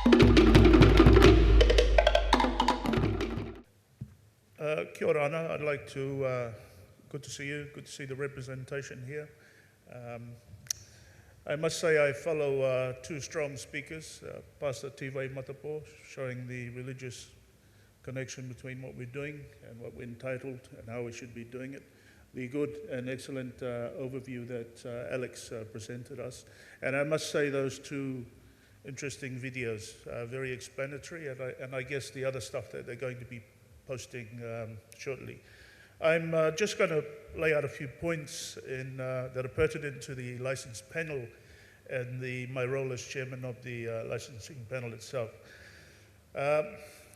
Kia ora ana. I'd like to, good to see you, good to see the representation here. I must say I follow two strong speakers, Pastor Tivai Matapo, showing the religious connection between what we're doing and what we're entitled and how we should be doing it. The good and excellent overview that Alex presented us. And I must say those two interesting videos are very explanatory, and I guess the other stuff that they're going to be posting shortly. I'm just going to lay out a few points that are pertinent to the license panel and my role as chairman of the licensing panel itself.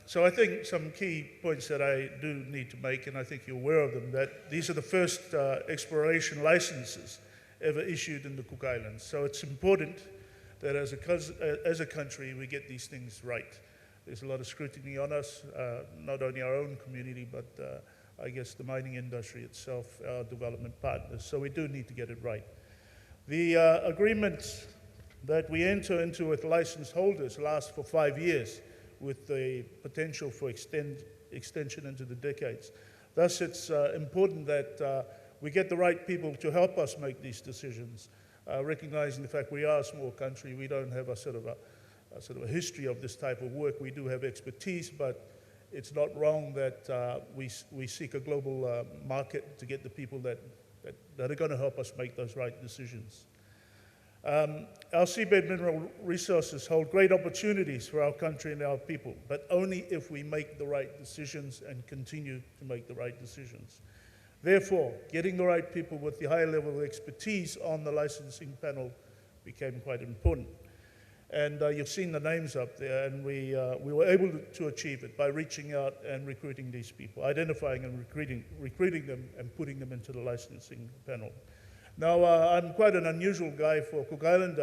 So I think some key points that I do need to make, and I think you're aware of them, that these are the first exploration licenses ever issued in the Cook Islands. So it's important that as a country we get these things right. There's a lot of scrutiny on us, not only our own community, but I guess the mining industry itself, our development partners. So we do need to get it right. The agreements that we enter into with license holders last for 5 years with the potential for extension into the decades. Thus, it's important that we get the right people to help us make these decisions, recognizing the fact we are a small country. We don't have a sort of a history of this type of work. We do have expertise, but it's not wrong that we seek a global market to get the people that are going to help us make those right decisions. Our seabed mineral resources hold great opportunities for our country and our people, but only if we make the right decisions and continue to make the right decisions. Therefore, getting the right people with the high level of expertise on the licensing panel became quite important. And you've seen the names up there, and we were able to achieve it by reaching out and recruiting these people, identifying and recruiting them and putting them into the licensing panel. Now, I'm quite an unusual guy for Cook Island.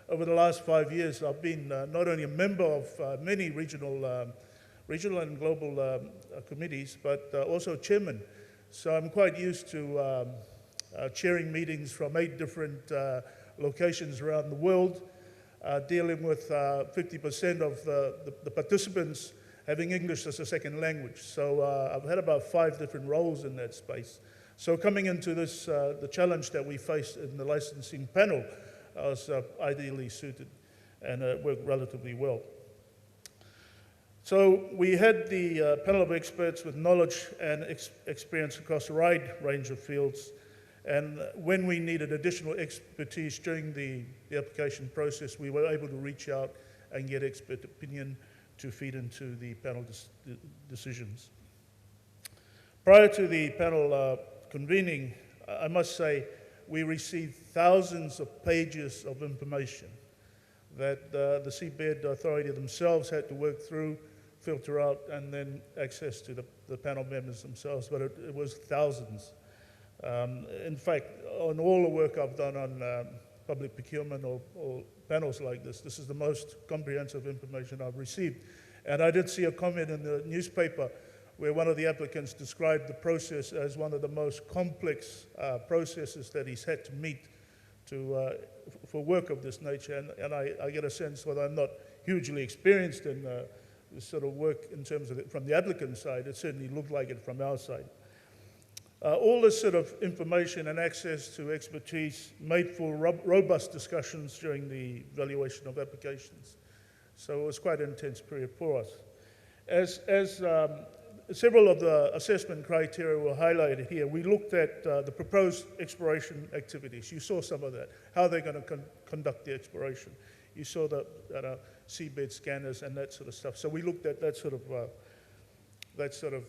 Over the last 5 years, I've been not only a member of many regional and global committees, but also chairman. So I'm quite used to chairing meetings from 8 different locations around the world, dealing with 50% of the participants having English as a second language. So I've had about 5 different roles in that space. So coming into this, the challenge that we faced in the licensing panel, I was ideally suited, and it worked relatively well. So we had the panel of experts with knowledge and experience across a wide range of fields. And when we needed additional expertise during the application process, we were able to reach out and get expert opinion to feed into the panel decisions. Prior to the panel convening, I must say, we received thousands of pages of information that the Seabed Authority themselves had to work through, filter out, and then access to the panel members themselves, but it was thousands. In fact, on all the work I've done on public procurement or panels like this is the most comprehensive information I've received. And I did see a comment in the newspaper where one of the applicants described the process as one of the most complex processes that he's had to meet for work of this nature. And I get a sense, whether I'm not hugely experienced in this sort of work in terms of it from the applicant side, it certainly looked like it from our side. All this sort of information and access to expertise made for robust discussions during the evaluation of applications. So it was quite an intense period for us. As several of the assessment criteria were highlighted here, we looked at the proposed exploration activities. You saw some of that, how they're going to conduct the exploration. You saw the seabed scanners and that sort of stuff. So we looked at that sort of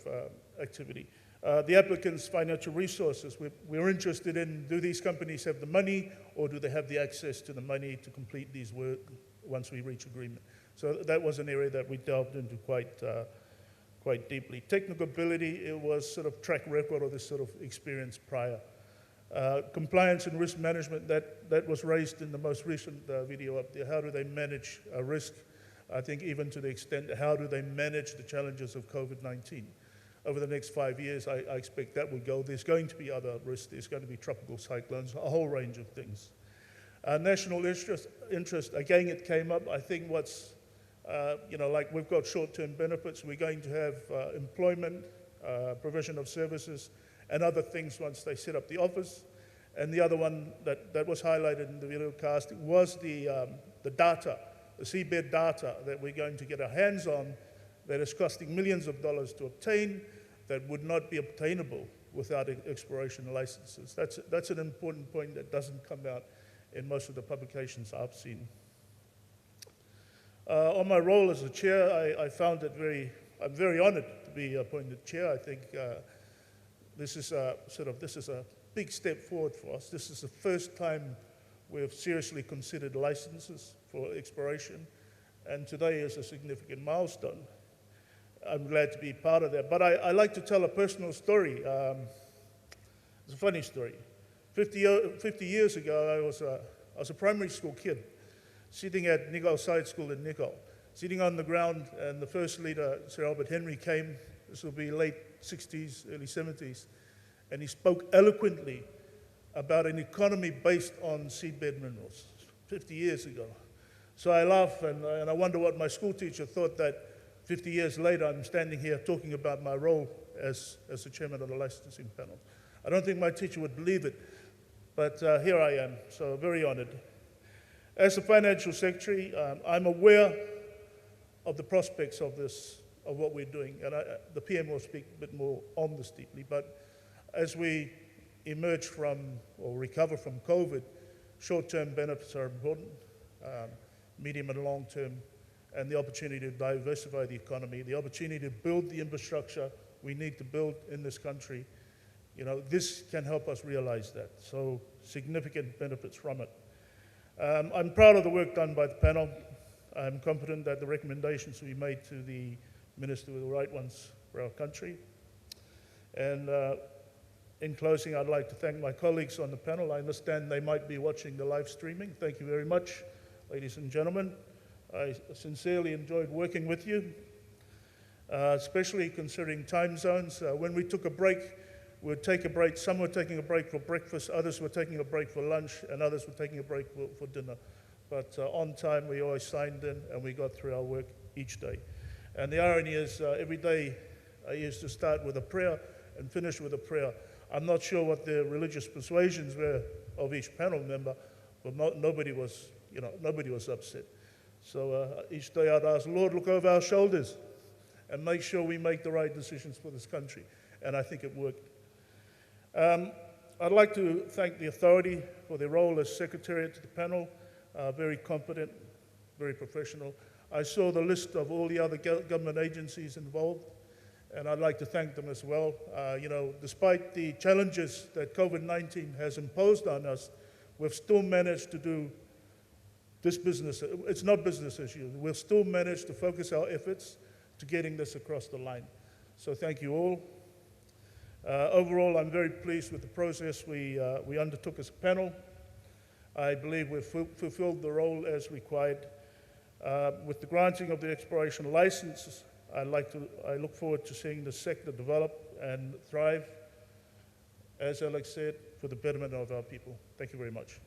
activity. The applicants' financial resources. We're interested in, do these companies have the money, or do they have the access to the money to complete these work once we reach agreement? So that was an area that we delved into quite deeply. Technical ability, it was sort of track record of this sort of experience prior. Compliance and risk management, that was raised in the most recent video up there. How do they manage risk? I think even to the extent, how do they manage the challenges of COVID-19? Over the next 5 years, I expect that will go. There's going to be other risks. There's going to be tropical cyclones, a whole range of things. National interest, again, it came up. I think what's Like we've got short-term benefits, we're going to have employment, provision of services, and other things once they set up the office. And the other one that was highlighted in the video cast was the data, the seabed data that we're going to get our hands on that is costing millions of dollars to obtain, that would not be obtainable without exploration licenses. That's an important point that doesn't come out in most of the publications I've seen. On my role as a chair, I found it I'm very honored to be appointed chair. I think this is a big step forward for us. This is the first time we've seriously considered licenses for exploration, and today is a significant milestone. I'm glad to be part of that. But I like to tell a personal story. It's a funny story. 50 years ago, I was a primary school kid, sitting at Nicol Side School in Nicol, sitting on the ground, and the first leader, Sir Albert Henry, came. This will be late 60s, early 70s, and he spoke eloquently about an economy based on seabed minerals, 50 years ago. So I laugh, and I wonder what my school teacher thought that 50 years later I'm standing here talking about my role as the chairman of the licensing panel. I don't think my teacher would believe it, but here I am, so very honored. As the financial secretary, I'm aware of the prospects of what we're doing, and the PM will speak a bit more on this deeply, but as we emerge from or recover from COVID, short-term benefits are important, medium and long-term, and the opportunity to diversify the economy, the opportunity to build the infrastructure we need to build in this country. This can help us realize that, so significant benefits from it. I'm proud of the work done by the panel. I'm confident that the recommendations we made to the Minister were the right ones for our country. And in closing, I'd like to thank my colleagues on the panel. I understand they might be watching the live streaming. Thank you very much, ladies and gentlemen. I sincerely enjoyed working with you, especially considering time zones. When we took a break, we'd take a break. Some were taking a break for breakfast, others were taking a break for lunch, and others were taking a break for dinner. But on time, we always signed in, and we got through our work each day. And the irony is, every day I used to start with a prayer and finish with a prayer. I'm not sure what the religious persuasions were of each panel member, but nobody was upset. So each day I'd ask, Lord, look over our shoulders and make sure we make the right decisions for this country. And I think it worked. I'd like to thank the authority for their role as secretariat to the panel. Very competent, very professional. I saw the list of all the other government agencies involved, and I'd like to thank them as well. Despite the challenges that COVID-19 has imposed on us, we've still managed to do this business. It's not business as usual. We've still managed to focus our efforts to getting this across the line. So thank you all. Overall, I'm very pleased with the process we undertook as a panel. I believe we've fulfilled the role as required. With the granting of the exploration license, I look forward to seeing the sector develop and thrive, as Alex said, for the betterment of our people. Thank you very much.